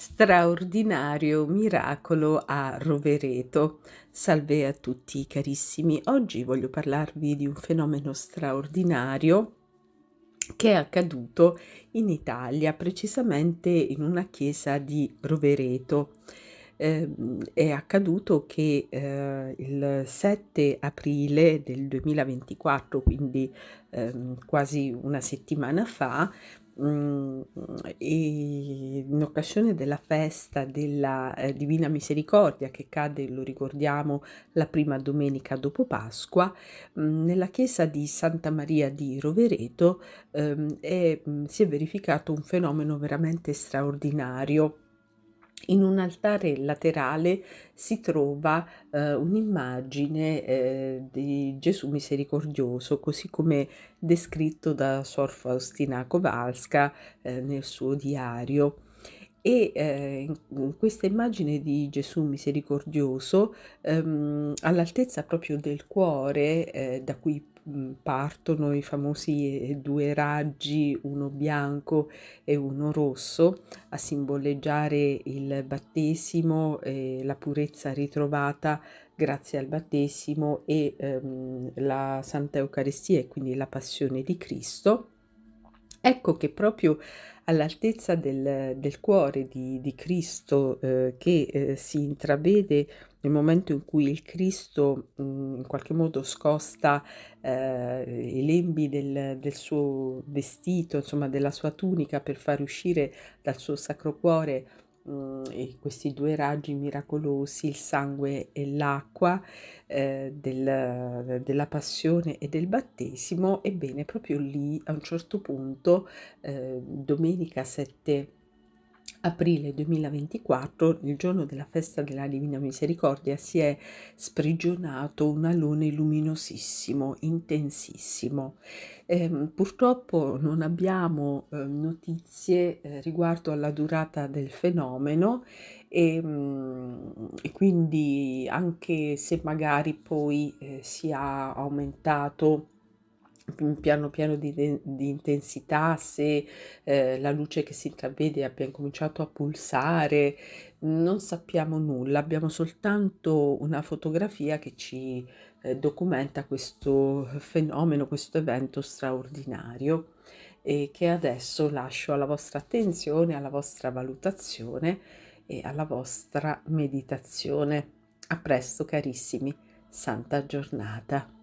Straordinario miracolo a Rovereto. Salve a tutti carissimi. Oggi voglio parlarvi di un fenomeno straordinario che è accaduto in Italia, precisamente in una chiesa di Rovereto. È accaduto che, il 7 aprile del 2024, quindi, quasi una settimana fa, in occasione della festa della, Divina Misericordia che cade, lo ricordiamo, la prima domenica dopo Pasqua, nella chiesa di Santa Maria di Rovereto si è verificato un fenomeno veramente straordinario. In un altare laterale si trova, un'immagine, di Gesù misericordioso, così come descritto da Sor Faustina Kowalska, nel suo diario. E, in questa immagine di Gesù misericordioso, all'altezza proprio del cuore, da cui, partono i famosi, 2 raggi, uno bianco e uno rosso, a simboleggiare il battesimo e la purezza ritrovata grazie al battesimo e, la Santa Eucaristia e quindi la passione di Cristo. Ecco che proprio all'altezza del cuore di Cristo, che, si intravede nel momento in cui il Cristo, in qualche modo scosta, i lembi del suo vestito, insomma della sua tunica per far uscire dal suo Sacro Cuore, questi 2 raggi miracolosi, il sangue e l'acqua, della passione e del battesimo. Ebbene, proprio lì a un certo punto, domenica 7 aprile 2024, il giorno della festa della Divina Misericordia, si è sprigionato un alone luminosissimo, intensissimo. Purtroppo non abbiamo, notizie, riguardo alla durata del fenomeno, e quindi anche se magari poi, sia aumentato piano piano di intensità, se, la luce che si intravede abbia incominciato a pulsare, non sappiamo nulla. Abbiamo soltanto una fotografia che ci, documenta questo fenomeno, questo evento straordinario, e che adesso lascio alla vostra attenzione, alla vostra valutazione e alla vostra meditazione. A presto carissimi, santa giornata.